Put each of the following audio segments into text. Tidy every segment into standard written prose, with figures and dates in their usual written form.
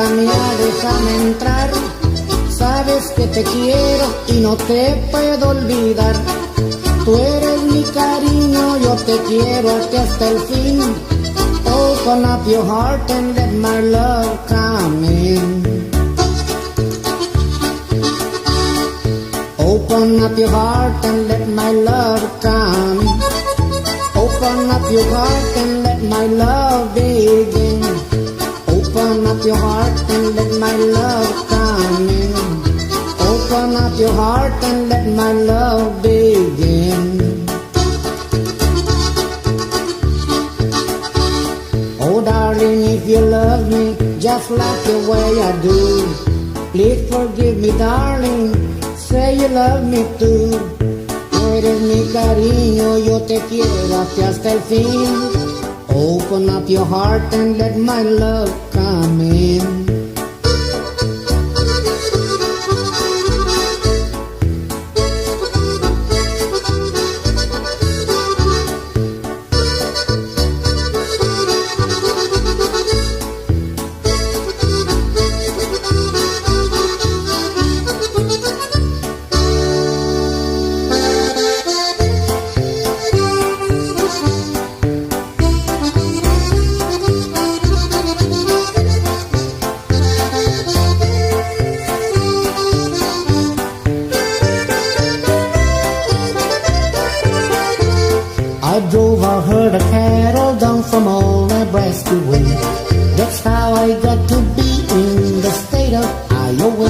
vida mía, déjame entrar. Sabes que te quiero y no te puedo olvidar. Tú eres mi cariño, yo te quiero a ti hasta el fin. Open up your heart and let my love come in. Open up your heart and let my love come in. Open up your heart and let my love begin. Open up your heart and let my love come in. Open up your heart and let my love begin. Oh darling, if you love me just like the way I do, please forgive me darling, say you love me too. Tú eres mi cariño, yo te quiero hasta el fin. Open up your heart and let my love come in. I drove a herd of cattle down from old Nebraska way. That's how I got to be in the state of Iowa.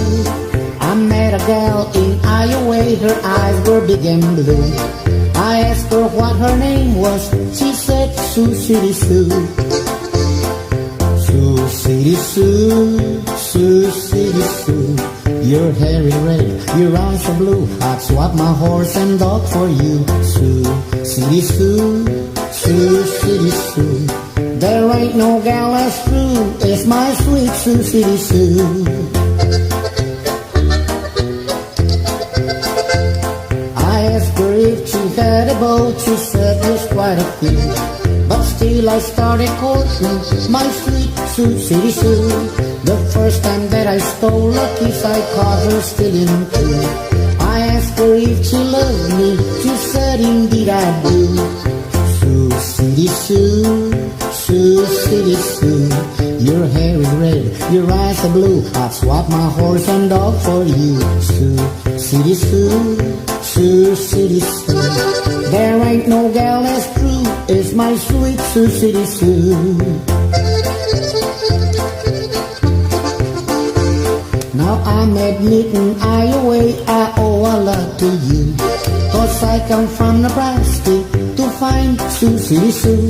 I met a gal in Iowa, her eyes were big and blue. I asked her what her name was, she said Sioux City Sue. Sioux City Sue, Sioux City Sue. Your hair is red, your eyes are blue. I'd swap my horse and dog for you. Sioux City Sue, Sioux City Sue. There ain't no gal as true as my sweet Sioux City Sue. I asked her if she had a boat, she said there's quite a few. But still I started courting my sweet Sioux City Sue. The first time that I stole a kiss, I caught her stealing too. I asked her if she loved me, she said indeed I do. Sioux City Sue, Sioux City Sue. Your hair is red, your eyes are blue. I'd swap my horse and dog for you. Sioux City Sue, Sioux City Sue. There ain't no gal as true as my sweet Sioux City Sue. Now I'm admitting Iowa, I owe a lot to you. 'Cause I come from Nebraska to find Sioux City Sue.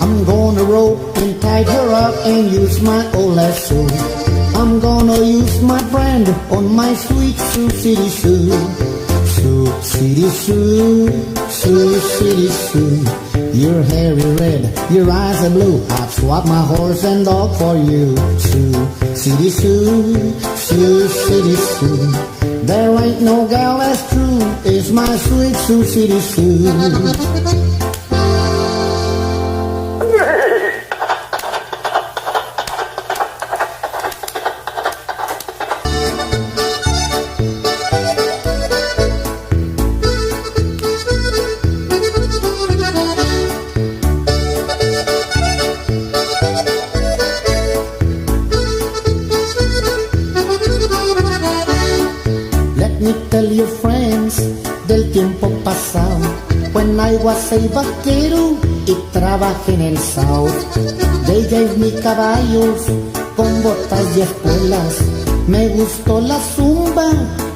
I'm gonna rope and tie her up and use my old lasso. I'm gonna use my brand on my sweet Sioux City Sue. Sioux City Sue, Sioux City Sue. Your hair is red, your eyes are blue. I'd swap my horse and dog for you. Sioux City Sue, Sioux City Sue. There ain't no gal as true as my sweet Sioux City Sue. Let me tell your friends del tiempo pasado, when I was a vaquero y trabajé en el South. They gave me caballos con botas y espuelas. Me gustó la zumba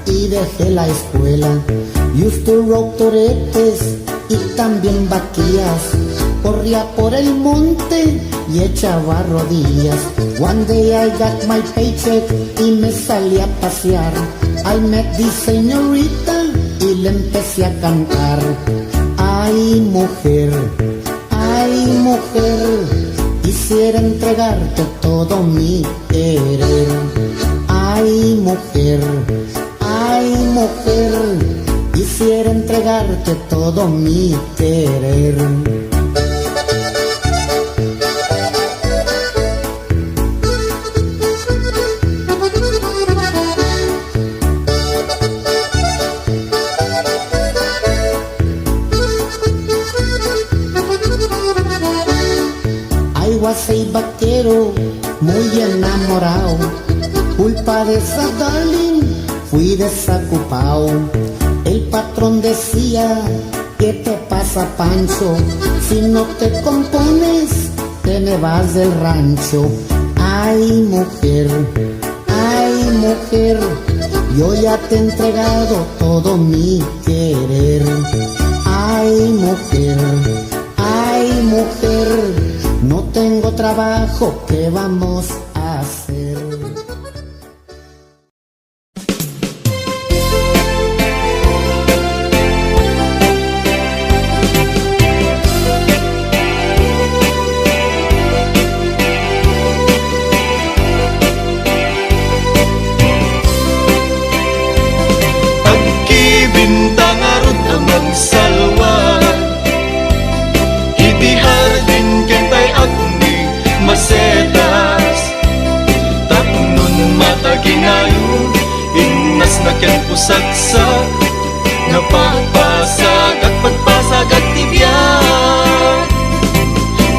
y dejé la escuela. Used to rope toretes y también vaquillas. Corría por el monte y echaba rodillas. One day I got my paycheck y me salí a pasear. I met the señorita y le empecé a cantar. Ay mujer, quisiera entregarte todo mi querer. Ay mujer, quisiera entregarte todo mi querer. vaquero, muy enamorado. Culpa de esa darling, fui desocupado. El patrón decía, ¿qué te pasa, Pancho? Si no te compones, te me vas del rancho. Ay, mujer, yo ya te he entregado todo mi querer. Ay, mujer, no tengo trabajo, ¿qué vamos a hacer? Bintang arut amang salwa iti hardin kentay agni masetas tapnon mata ginayon innas na ken pusaksak napagpasag at pagpasag at tibiyat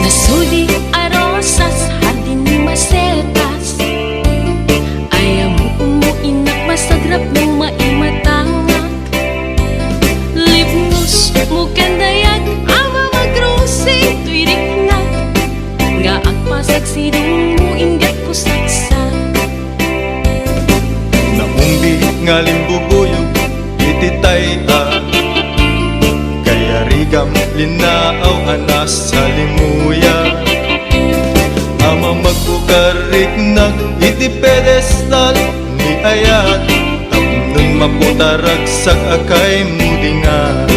nasuli arosas hardin ni masetas ayaw mo umuinak masagrap mo maimatang Mukan dayag ama magrosing tuirik na nga ang pasagsidong mo ingat ko saksa naumbi nga limbubuyog ititay kaya rigam linaaw anas sa limuya ama magbukarik na iti pedestal ni ayat tapnon maputaragsak akay mudingan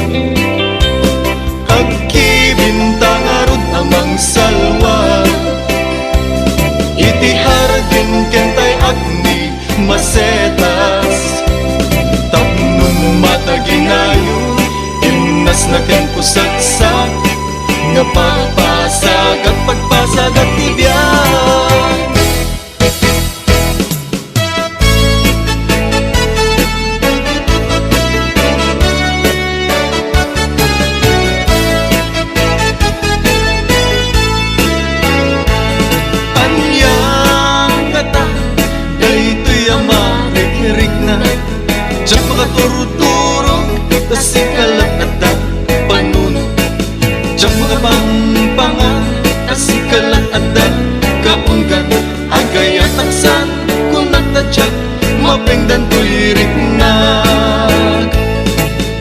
bintang arud amang salwa iti hardin kentay agni masetas tapnon mata ginayon innas na ken pusaksak nga pagpasag at pagpasag at tibiyat turuturo tasikalat at panun Diyan mga pangpangan tasikalat at kaunggan agay at aksan kung nagtadyak mapengdan tuirik nag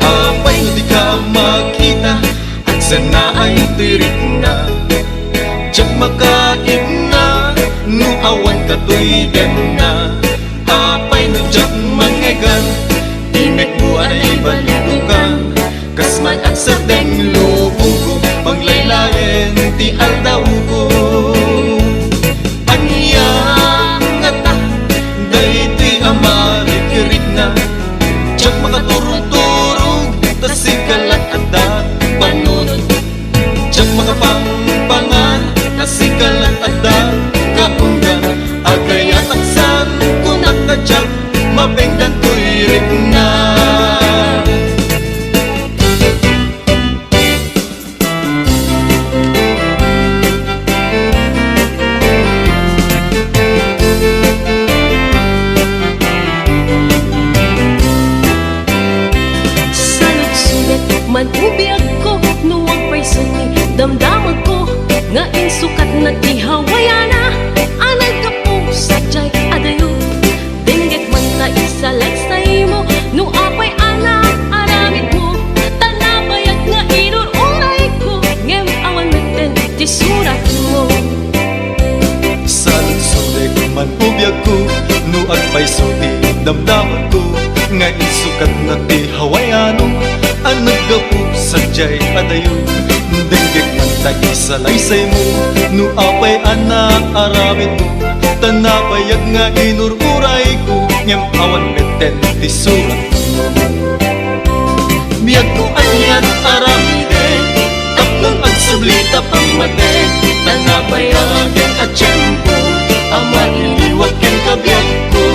apay di ka makita at sana ay tuirik na Diyak makaib na nuawan ka tuigan na apay no diyak mangegan Imek mo ay baludukan Kasman at sa deng lubong ko Panglaylayan ti aldaw ko Anyang ngata Dayti amarikirik na Diyak makaturog-turog Tasikalat at panunod Diyak makapangpangan Tasikalat at kaunggan Agay at aksan Kung nakadyak mapengdan tuirik na Salut-sulit man ubiyag ko nuwang paysuti damdamag ko nga insukat na tihawayana anag ka po sadyay adayo dinggit man ta isalay sa imo no apay anak aramid mo tanabayag nga inururay ko ngem awan meten ti surat mo Salut-sulit man ubiyag ko nuag paysuti damdaman ko nga insukat na tihawayano anag ka po sadyay adayo dinggit man ta isalay sa imo no apay anak aramid mo tanapayag nga inururay ko ngem awan meten ti surat mo biyag ko anyan aramide tapnong agsublita pangmate tanapayagan at tiyempo ama iliwag ken kabiyag ko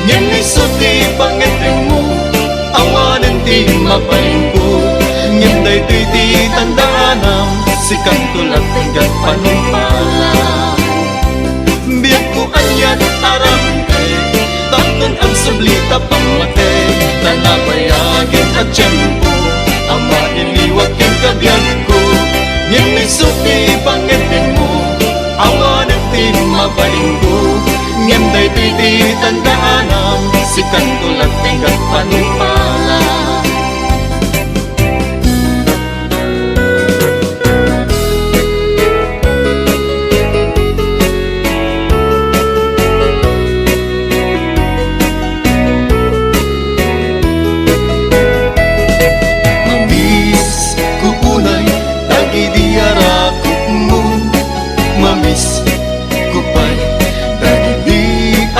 ngem isuti pangeteng mo awanen ti mapaling ko ngem daytoy ti tandaanam si kantulad tinggat panumpalan yan aram kay Takon ang sublita pamatay Nanabayagin at tiyempo Ama iliwag yung kabyan ko Ngin may suki pangitin mo Awa ng di mabaling ko Ngin day titi tandaan Sikat tulad tingkat panupala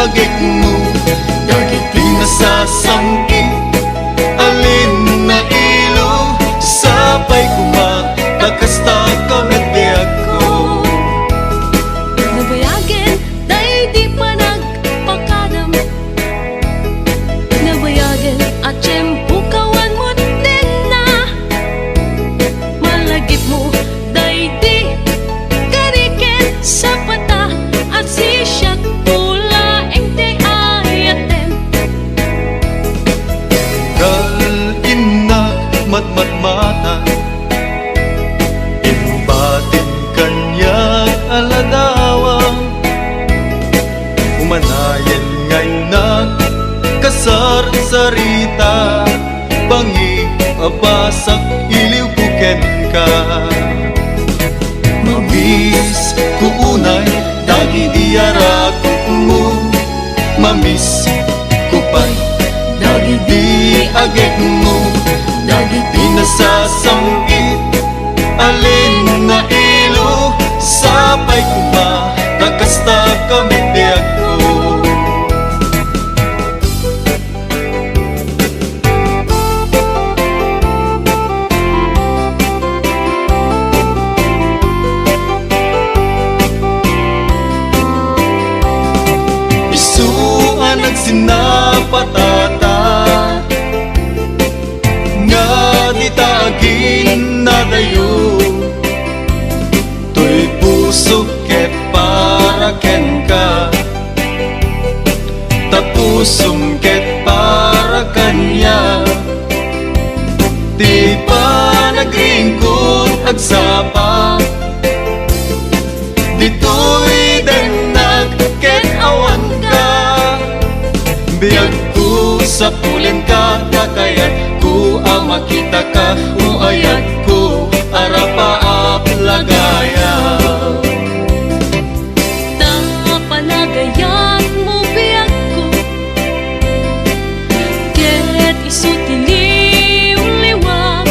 agik mo Dagit di nasasangki Alin na ilo Sabay kumatakasta kamit biyak ko Nabayagin, day di pa nagpakadam Nabayagin, at tiyempo kawan mo din na Malagip mo, day di karikin sa pata At sisyak pula ente ayaten Kalinak matmatmata Imbatin kanyang aladawang Umanayan ngayon na kasar sarita Bangi abasak iliw buken ka Mamis kuunay dagi diara mo Mamis kupay dagi di agek mo Dagi di nasasangit Alin na ilo Sabay kuma Nakasta kami biyak ko Isuan ang sinapatata Nga di tagin na dayo To'y puso ket para ken ka Tapusong ket para kanya Di pa nagringkod agsapa Dito'y denag ket awan ka Biyag ko sa pulin ka Kakayat ko ang makita ka Uayat ko arapaap lagaya Panagayan mo biyak ko Ket isutiliw-liwak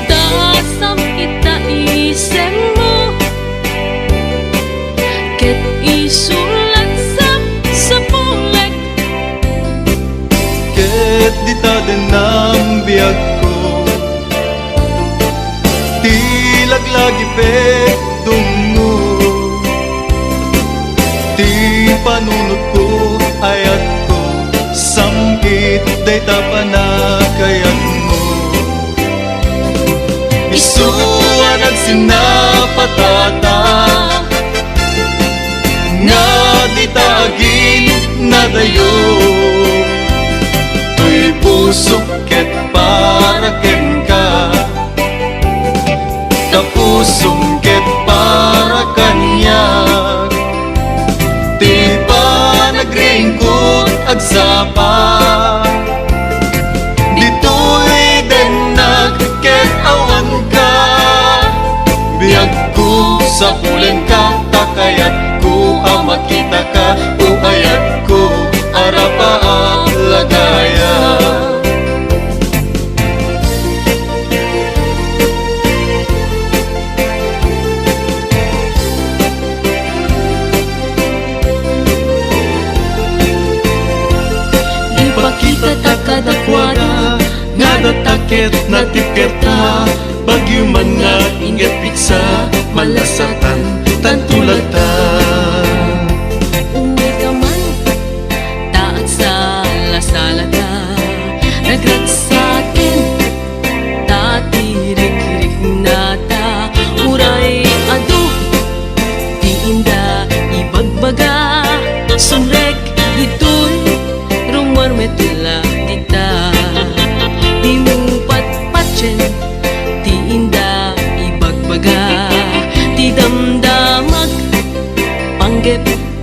Tasam kita isem mo Ket isulat sa pulek Ket di taden ng biyag ko Tilaglagi pek dungo Ti panunod ko ayat ko Samkit day tapanakayat mo Isuan ang sinapatata Nga di tagin na dayo To'y puso ket para ken ka Kapusong ket para kanya Di ba nagringkod agsapa Dito'y denag ket awan ka Biyag ko sa pulen ka Takayat ko ang makita ka Uayat ko arapa ang lagaya Ipakita ta kadakwada Nga datakit na tikerta Bagyo man nga ingat piksa Malasatan tantulatan Uwi ka man Taat sa lasalata Nagragsakin Tatirik-rik na ta Uray ado Di inda ibag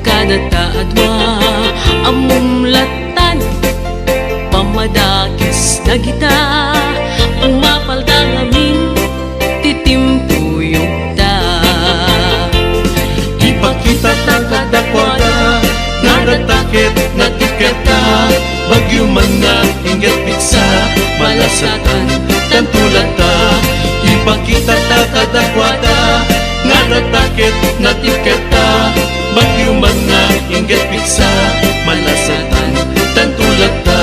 kada taadwa amumlatan pamadakis na kita umapaldang amin titimpuyog ta Ipakita ta kadakwada nga natakit na tiketa bagyo man nga ingat piksa malasatan tantulata Ipakita ta kadakwada nga natakit na tiketa bagyo man nga ingat piksa malasatan tantulata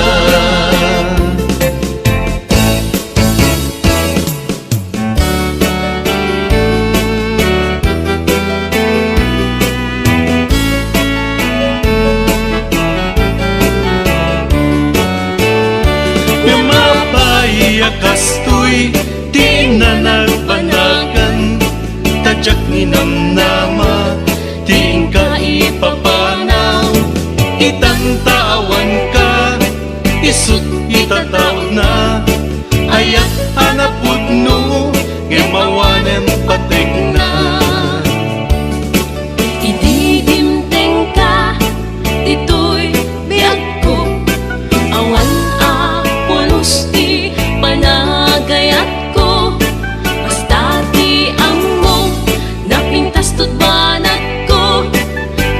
Kastoy di na nagbanagan Tadyak ni namnama di ka ipapanaw Itantawan ka isut itatawag na Ayat hanapod no Ngemawanem patig na ididimteng ka dito'y biyag ko awan apulos di panagayat ko basta ti ammo napintas tut banat ko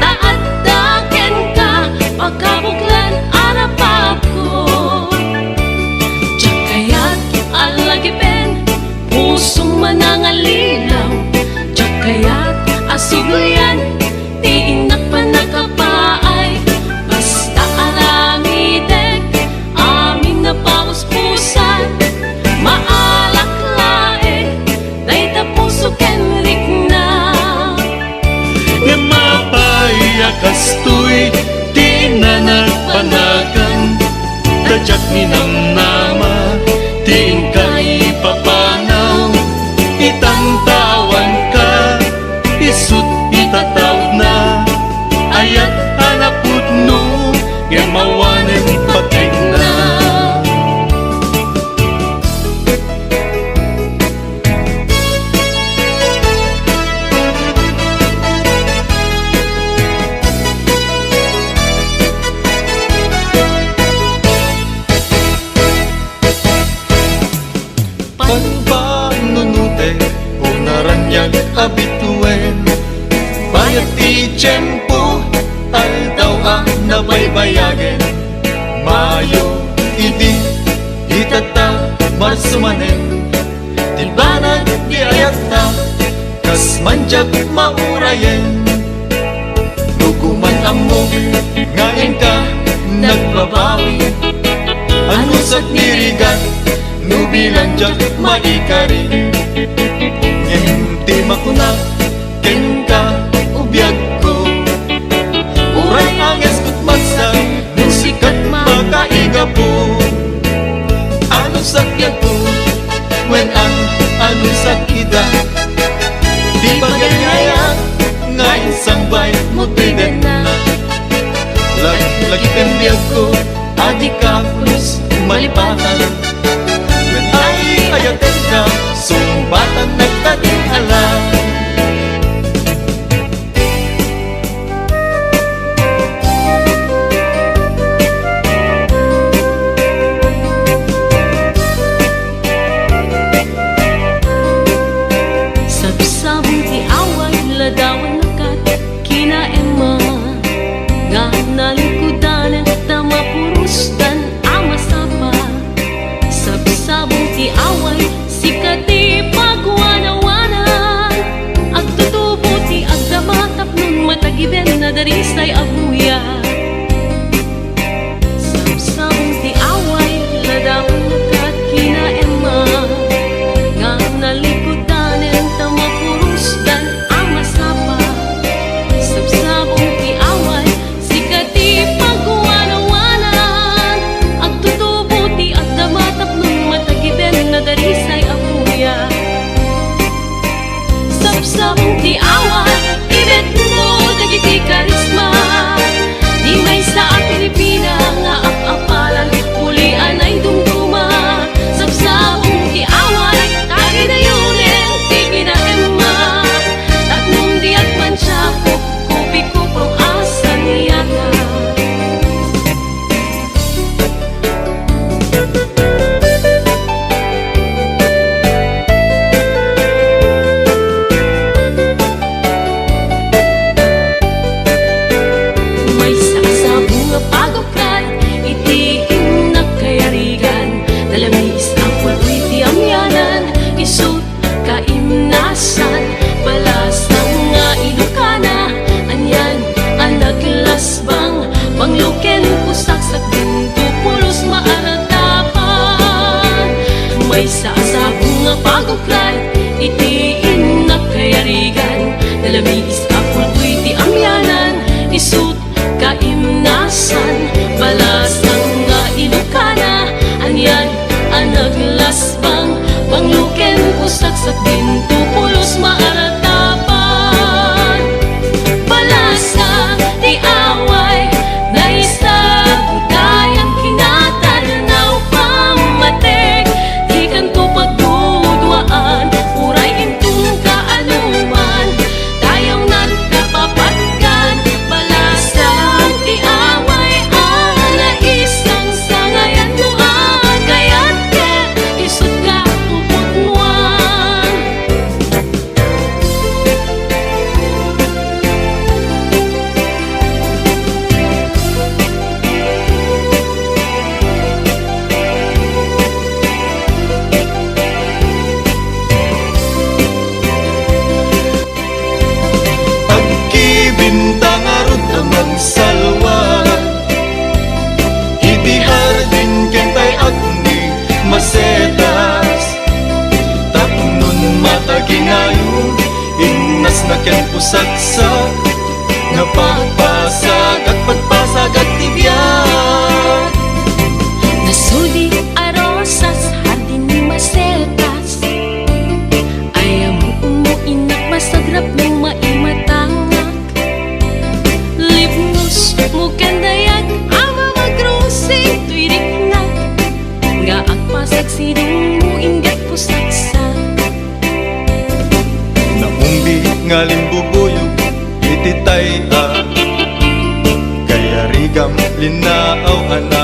taat daken ka pagkabuklan arapap ko tiyak kaya't alagipen pusong manangalilaw tiyak kaya't asuglayan di inak pa nakapaay basta aramidek amin na pauspusan maalak lae day tapuso kenrik na Ngamapaya kastoy di na nagpanagan Tadyak ni namnama di ka ipapanaw Itantawan ka isut itatawag na Ayat hanapod no ngemawanem patig na Pagpanunute o naranyag abituen Bayat ti tiyempo aldaw ang nabaybayagen Mayo idi itata marsumanen Tilbanan di ayata kas manjag maurayen Nuguman ammo ngayon ka nagbabawi Ano sa nirigan nubilanjag maikari Ngenti makuna kenka ubiyag ko Uray ang eskut magsa musikat makaiga po Ano sakyan ko when ang ano sakida Di bagayaya nga isang bay mo tiden na Lagi pendiyag ko adik kapus malipatan When ay ayatin ka sumbatan nagtating alam sabsabong ti away ladawan nakat kinaema nga nalikudan na mapurustan amasapa sabsabong ti away sikati pagwanawanan agtutubo ti agdamatap nun matagiden na darisay abuya sabsabong ti away ladawan nakat kinaema nga nalikudan na mapurustan amasapa sabsabong ti away sikati pagwanawanan agtutubo ti agdamatap nun matagiden na darisay abuya sabsabong ti away ibet mo dagiti karisma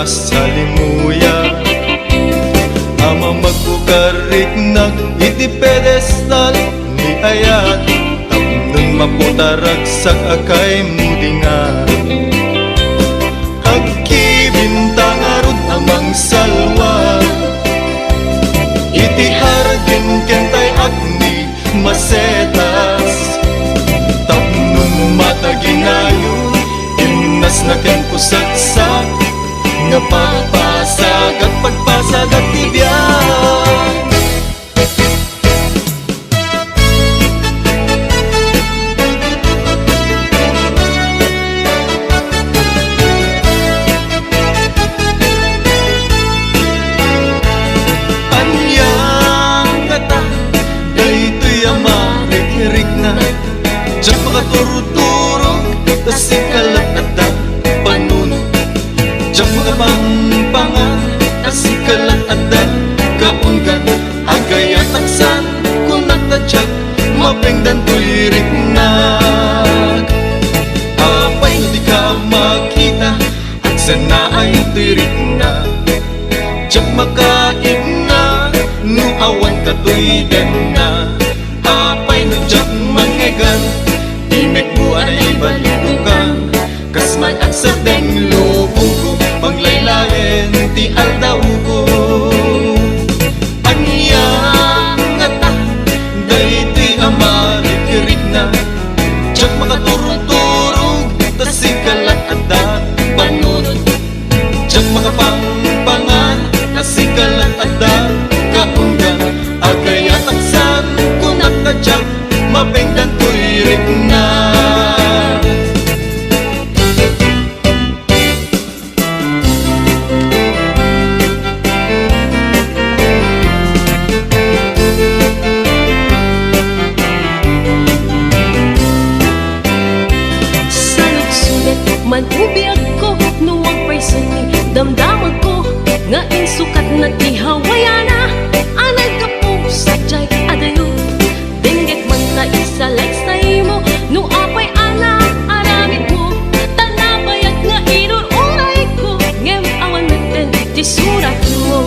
salimuya. Ama magbukarik nag iti pedestal ni ayat, tapnon maputaragsak akay mudingan. Agkibintang arod amang salwa, iti hardin kentay agni masetas. Tapnon matagingayon, imnas na ken pusagsak, nga pagpasag at pagpasag at tibiyag. Anyang kata, daytoy amarik-rik na, diyan makaturuturo, tas ikalat at panunod. Diyan mga pangpangan, asikalat adan, kaunggan, agay at taksan, kung nagtadyak, mapengdan tuyirik nag. Apay no di ka makita, at sana ay tuyirik na. Diyak makain na, no awan ka tuyden na. Apay no diyak mangegan, imek buwan ay balinukan, kasman at sa deng lubong ko, paglaylayan ti aldaw ko. Anyang ngata, daytoy amarik-rik na, diyak makaturog-turog, tas ikalat adan panunod. Diyak makapangpangan, tas ikalat adan kaunggan, agay at aksan, kung nagtadyak, mapengdan tuyirik na. Manubiyag ko, nuwag pa'y suni, damdamag ko, nga insukat na tihawayana. Anay ka po, sadyay adayo, dinggit man na isalaystay mo, no apay ana, aramid mo, tanabayag nga inururay ko, ngem awan natin, ti surat mo.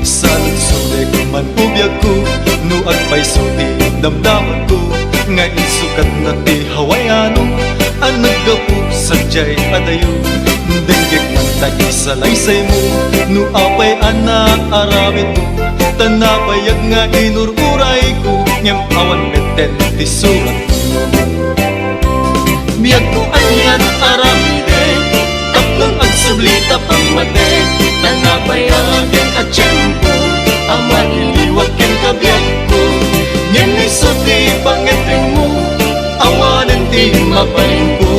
Salut-sulik manubiyag ko, nuag pa'y suti, damdaman ko, nga insukat na tihawayano. Ang naggapu sadyay adayo, dinggit man ta isalaysay mo, no apay ana aramid mo, tanabayag nga inururay ko, ngem awan meten ti surat mo. Biyag ko anyan aramide, tapnong agsublita pangmate, tanabayagin at tiyempo, ama iliwag ken kabiyag ko, ngem isuti pangeteng mo, awanan ti mapaling ko,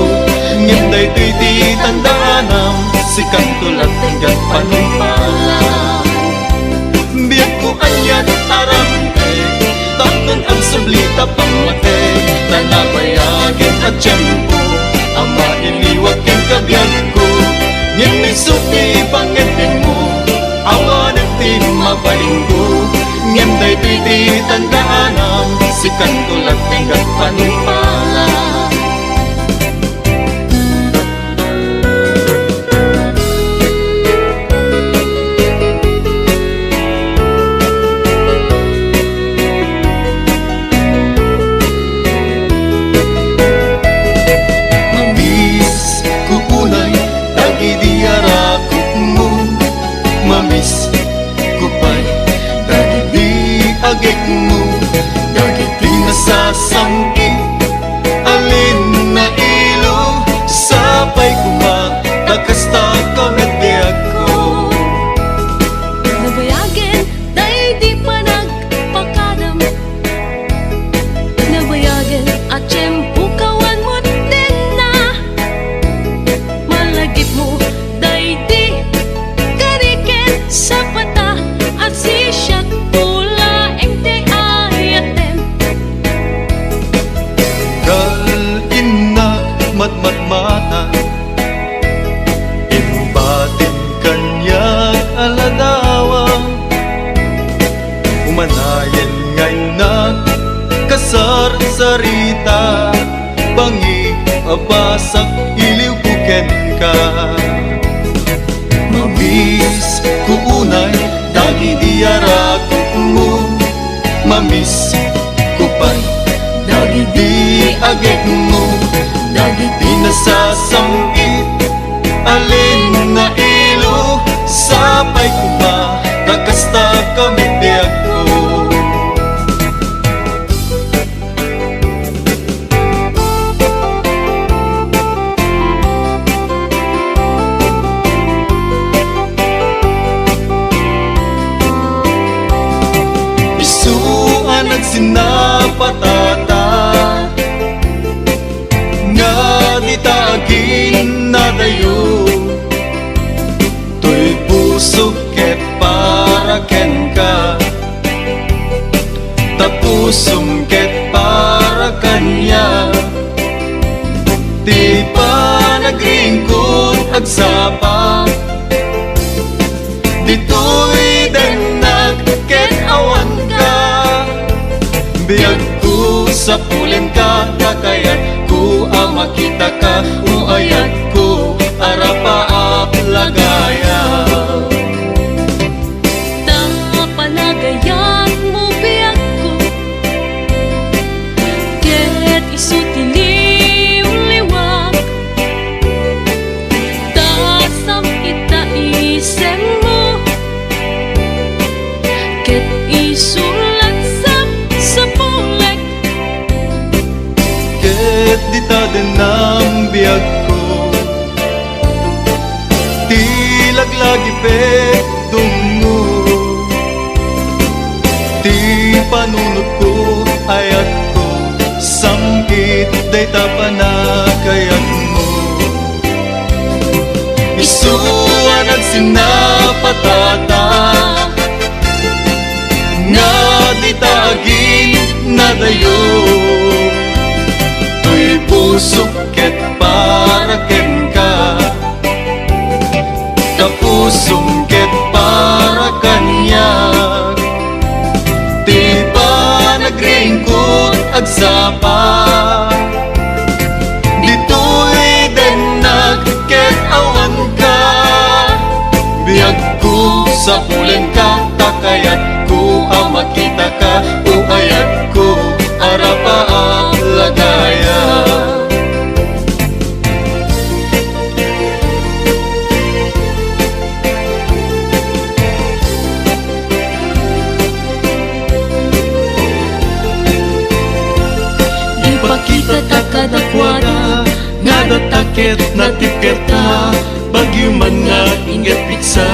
ngem daytoy ti tandanam, sikat tulad tinggat panumpalan. Biyag ko anyan aramide, tapnon ang sublita pangmate, tanabayagin at tiyempo, ama iliwag ken kabiyag ko, ngem isuti pangeteng mo, awanan ti mapaling ko, ngem daytoy ti tandanam, sikat tulad tinggat panumpalan. Mamis kukunay, tagidiarakot mo, mamis kupay, tagidi-agik mo, dagiti nasasangkit, alin na ilo, sapay kumakakasta kamet biyag ko. Nabayagin, day di pa nagpakadam, nabayagin at tiyempo kawan mo din na, malagip mo, day di karikin sa pata, at sisyak pula eng te ayatem. Kal-inak matmatmata, imbatin kanyag aladawa, umanayan ngay na kasar sarita, bangi abasak iliw kuken ka. mamis kupay Dagiti agek mo Dagiti nasasambit alin na ilo sapay ko ba nakasta kami biyak ko isuan at sinapatata nga di taagin na dayo tuy puso ket para ken ka tapusum ket para kanya di pa nagringkod agsapa dito'y denag ket awan ka biyag ko sa pulen ka kakayat ko makita ka uayat ko arapaap lagaya panagayat mo biyak ko ket isutiliw liwag tasam ita isem mo ket isulat sa pulek ket di tadenam biyag ko ti laglagi pek dungo ti panunod ko ayat ko samgit day tapanakayat mo isuan at sinapatata nga di taagin na dayo tuy puso ket para ken ka kapusong ket para kanya di pa nagringkod agsapa dito'y denag ket awan ka biyag ko sa pulen ka takayat ko makita ka uayat ko arapaap lagaya ipakita ta kadakwada nga datakit na tiketa bagyo man nga ingat piksa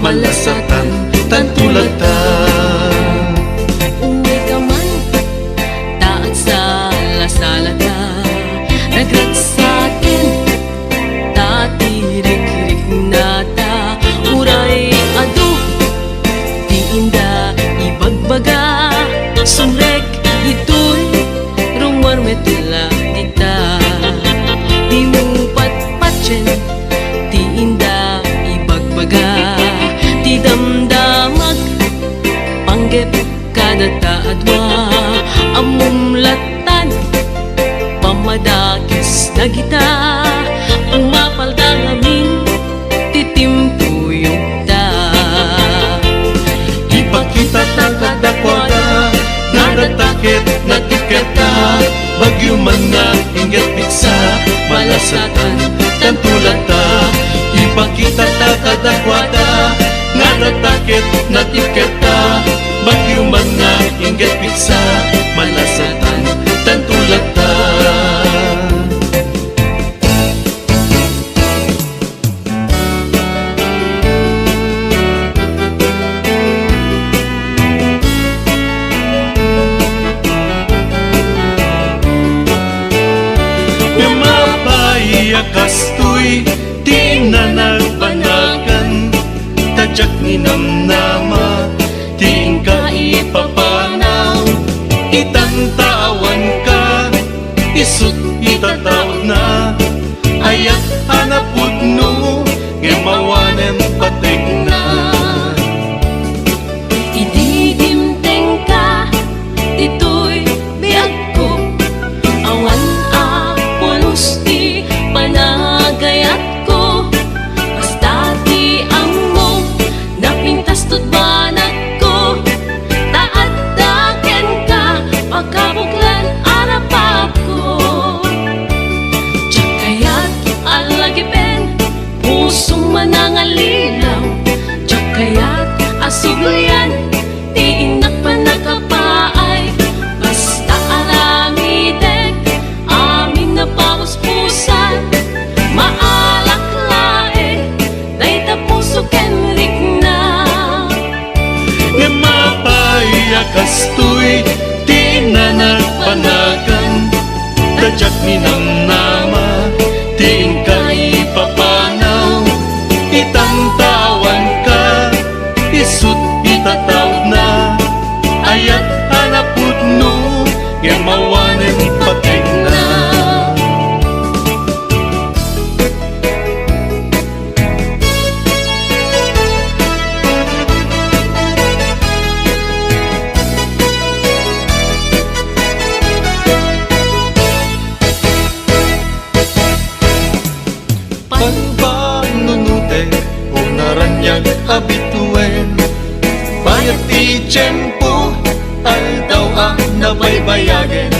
malasatan tantulata uwi ka man taat sa lasalata nagrat sa akin tatirik-rik nata uray adu di inda ibagbaga sumrek ito'y rumor metula dita di mo patpatchen di inda ibagbaga di damdamag panggep kada taadwa amumlatan pamadakis na gita umapalda ngamin titimpuyog ta ipakita ta kadakwada nga datakit na tiketa bagyo man nga ingat piksa malasatan tantulata ipakita ta kadakwada nga datakit na tiketa bagyo man nga ingat piksa malasatan tantulata kastoy di na nagbanagan tadyak ni namnama di ka ipapanaw itantawan ka isut itatawag na ayat hanapod no ngemawanem patek na ididimteng ka dito'y biag ko awan pulos ti panagayat ko basta ti amo napintas tut banag ko taat daken Panpanunute unaranyag abituen Bayat ti tiyempo aldaw ang nabaybayagen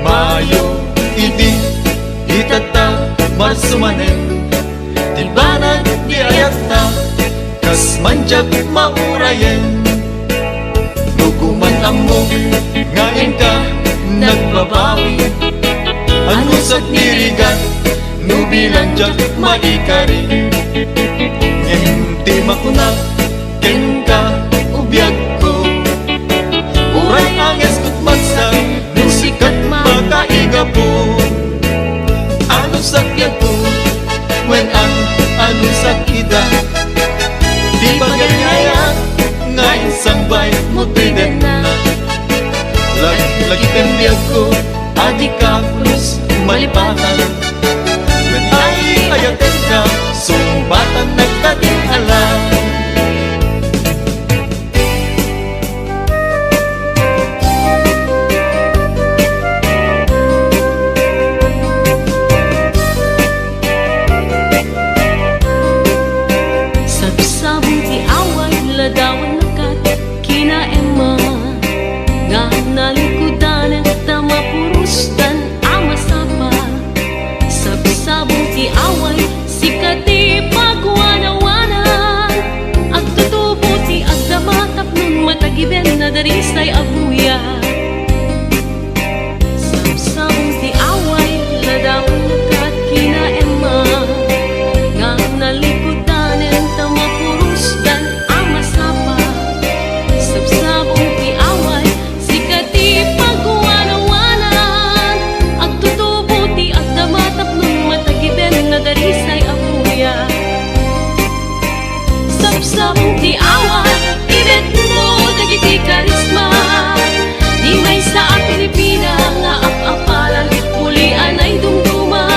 Mayo idi itata marsumanen Di banag di ayata kas manjak maurayen Nuguman ammo ngayon ka nagbabawi Ano sa nirigan nubilang jak maikari Ngenti makunat ken ka ubiyag ko Uray ang eskut magsa nusikat makaiga po Ano sakyan po when ang ano sakida Di bagayaya nga isang bay mo tiden na Lagi tembiyag ko adi ka plus malipatan When ay ayaten ka sumbatan nagdating alam Sabsabong ti away ladawan nakat kina Emma Nga nalikudan at tamapurustan amasapa Sabsabong ti away sikati pagwanawanan At tutubo ti agdamatap nun matagiben na darisay abuya Sabsabong ti away ladawan nakat kina Emma Nga nalikudan at tamapurustan amasapa Sabsabong ti away sikati pagwanawanan Ag tutubo ti agdamatap nun matagiben na darisay abuya Sabsabong ti away ibet mo dagiti karisma Di may sa Pilipina nga apapalan mulian ay dumduma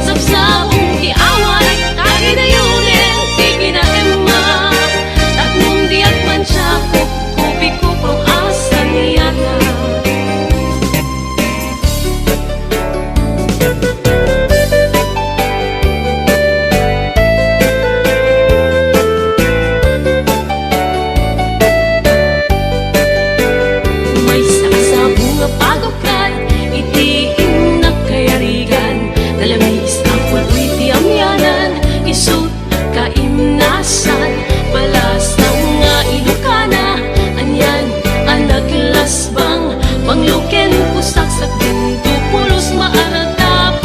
Sabsabong ti away tagi na yunin ti kina Emma Taknong diat man siya kupi kuprong asan niyata May sakasabong nga pagukay itiin na kayarigan Nalamis ang waloy ti amyanan isut kaimnasan Balasang nga ilukana anyan ang naglasbang Pangluken pusak sa pinto pulos maaratapan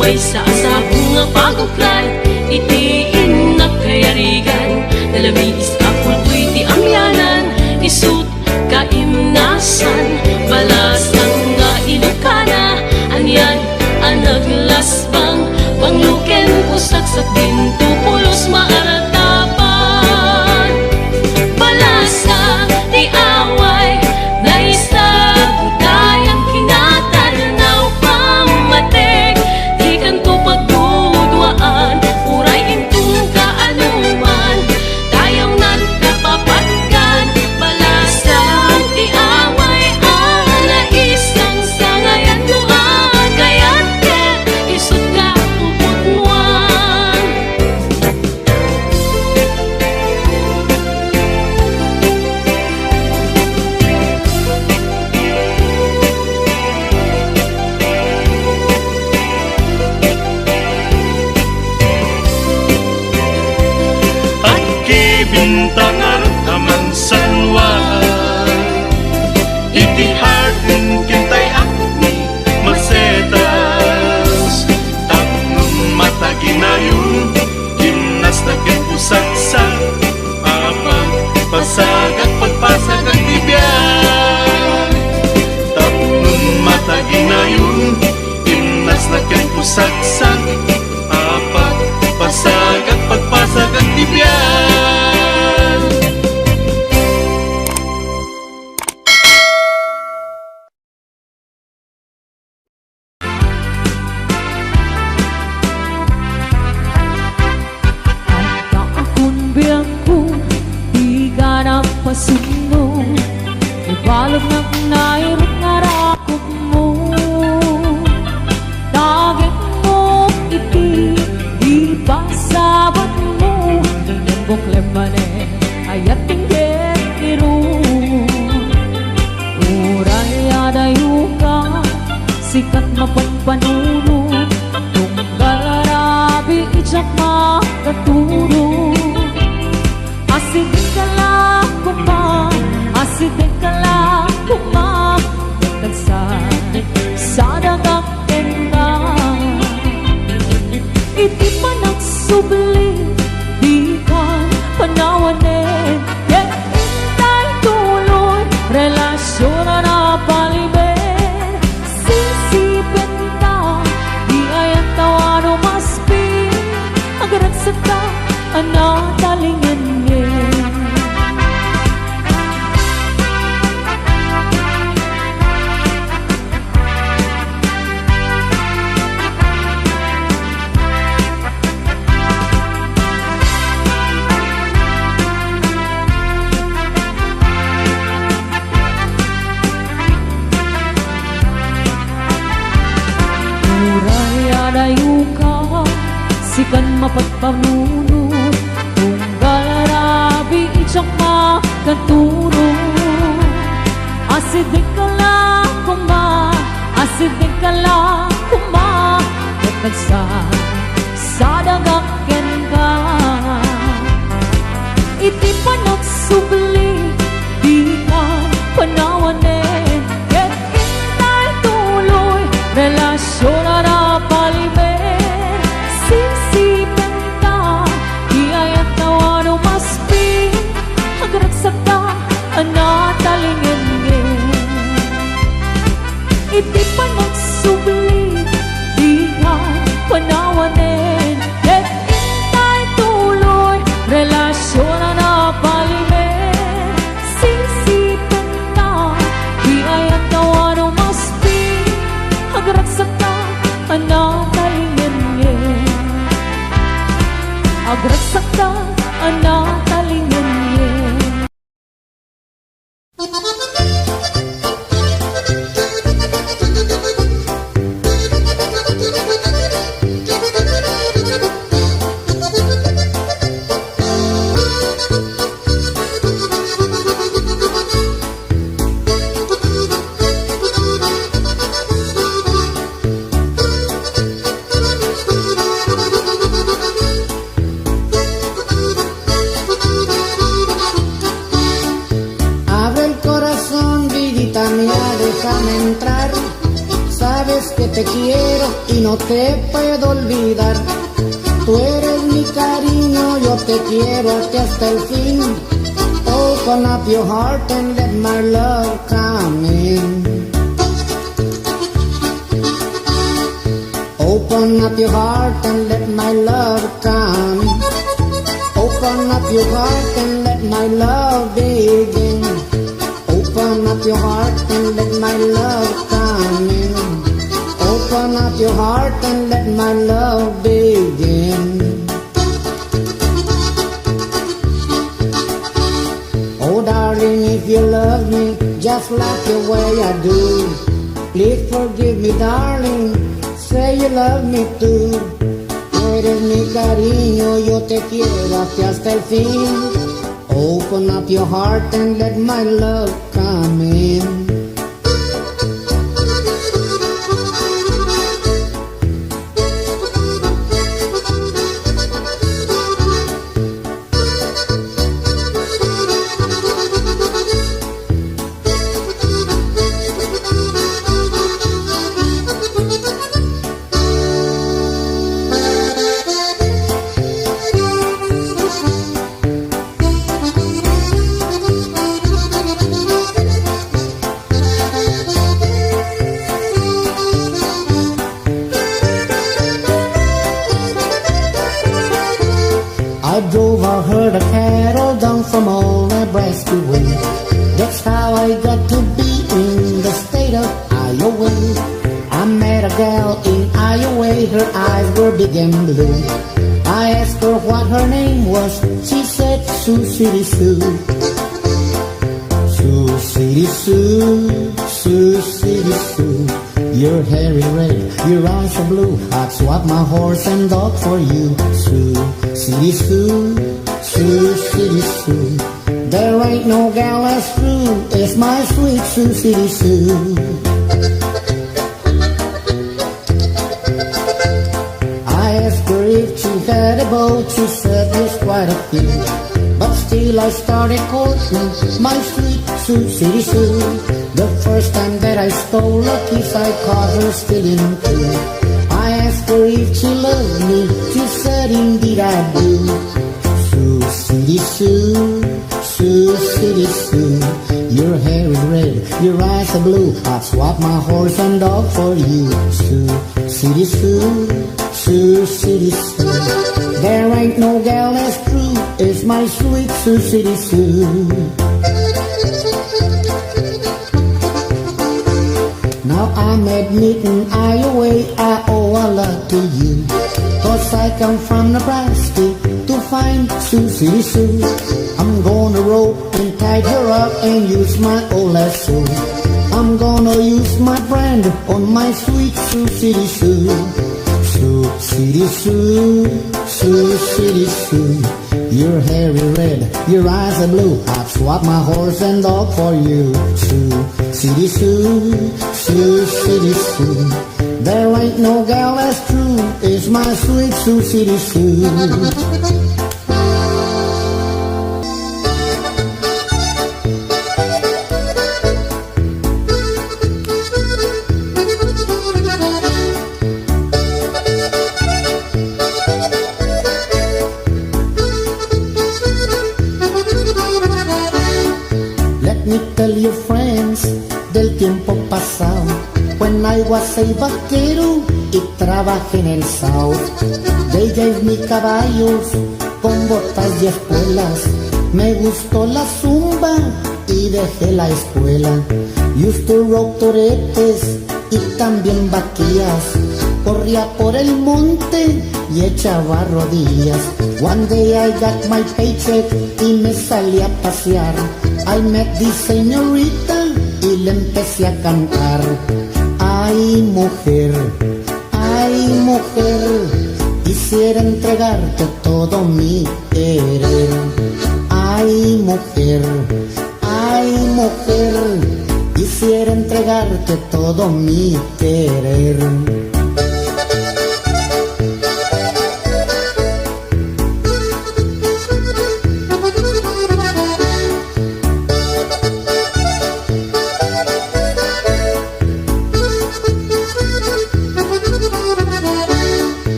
May sakasabong nga pagukay itiin na kayarigan Nalamis ang waloy ti amyanan isut kaimnasan Balasang nga ilukana anyan ang naglasbang Pangluken pusak sa pinto pulos maaratapan Balasa ti away na isa budayang kinatanaw pamatek Di kanto pagdudwaan uray intong kaanuman Tayaw nan kapapatkan balasa ti away ang naisang sangayan mo agayat ket isut ka puputmuan At kibintangan aman sanwa Iti harden kintay akni masetas Tapnong mataginayon Gimnas na kipusak sa Apag pasagak pagpasag ang tibyan Tapnong mataginayon Gimnas na kipusak sa Apag pasagak pagpasag ang tibyan Pasuno, ibalog ng nairot nga rakot mo Daging mo iti lemane ayat tingget iru uray adayuka sikat mapanpanunod tunggal arabi ijak makaturo asidin ka lang kuma asidin ka lang kuma sa dagak kenda iti panagsubli di ka panawanin ket intay tuloy relasyon na paliben sisipin ka di ayang tawano maspi agaragsak ka anatalingan niya. Adayuka sikan mapagpanunod tunggal arabi ijak makaturo asidin ka lang kuma asidin ka lang kuma ket sa dagak ken ka iti panagsubli di ka panawanen ket intay tuloy relasyon na paliben sisipin ka di ayat tawano maspi agaragsak ka anatalingin iti panagsubli di ka panawanen ket intay tuloy relasyon na paliben sisipin ka di ayat tawano maspi agaragsak ka anatalingin agaragsak ka anatalingin déjame entrar, sabes que te quiero y no te puedo olvidar. Tú eres mi cariño, yo te quiero hasta el fin. Open up your heart and let my love come in. Open up your heart and let my love come. Open up your heart and let my love begin. Open up your heart and let my love come in. Open up your heart and let my love begin. Oh darling, if you love me just like the way I do, please forgive me darling, say you love me too. Tú eres mi cariño, yo te quiero hasta el fin. Open up your heart and let my love come in. I drove a herd of cattle down from old Nebraska way. That's how I got to be in the state of Iowa. I met a gal in Iowa, her eyes were big and blue. I asked her what her name was, she said Sioux City Sue. Sioux City Sue, Sioux City Sue. Your hair is red, your eyes are blue. I'd swap my horse and dog for you. Sioux City Sue, Sioux City Sue. There ain't no gal as true as my sweet Sioux City Sue. I asked her if she had a boat, she said there's quite a few. But still I started courting my sweet Sioux City Sue. The first time that I stole a kiss, I caught her stealing too. I asked her if she loved me, she said indeed I do. Sioux City Sue, Sioux City Sue, your hair is red, your eyes are blue, I'd swap my horse and dog for you. Sioux City Sue, Sioux City Sue, there ain't no gal as true as my sweet Sioux City Sue. Now I'm admitting I owe a lot to you, 'cause I come from Nebraska to find Sioux City Sue. I'm gonna rope and tie her up and use my old lasso. I'm gonna use my brand on my sweet Sioux City Sue. Sioux City Sue, Sioux City Sue, your hair is red, your eyes are blue, I'd swap my horse and dog for you. Sioux City Sue, Sioux City Sue, there ain't no gal as true as my sweet Sioux City Sue. Let me tell you friends del tiempo pasado, when I was a vaquero y trabajé en el South. They gave me caballos con botas y espuelas, me gustó la zumba y dejé la escuela. Used to rope toretes y también vaquillas, corría por el monte y echaba rodillas. One day I got my paycheck y me salí a pasear. I met this señorita y le empecé a cantar. Ay mujer, quisiera entregarte todo mi querer. Ay mujer, quisiera entregarte todo mi querer.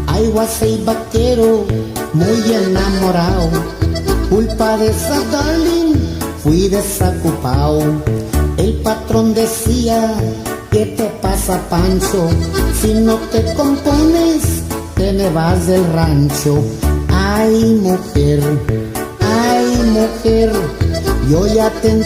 I was a vaquero muy enamorado, culpa de esa darling fui desocupado. El patrón decía, ¿qué te pasa Pancho? Si no te compones, te me vas del rancho. Ay mujer, yo ya te entregué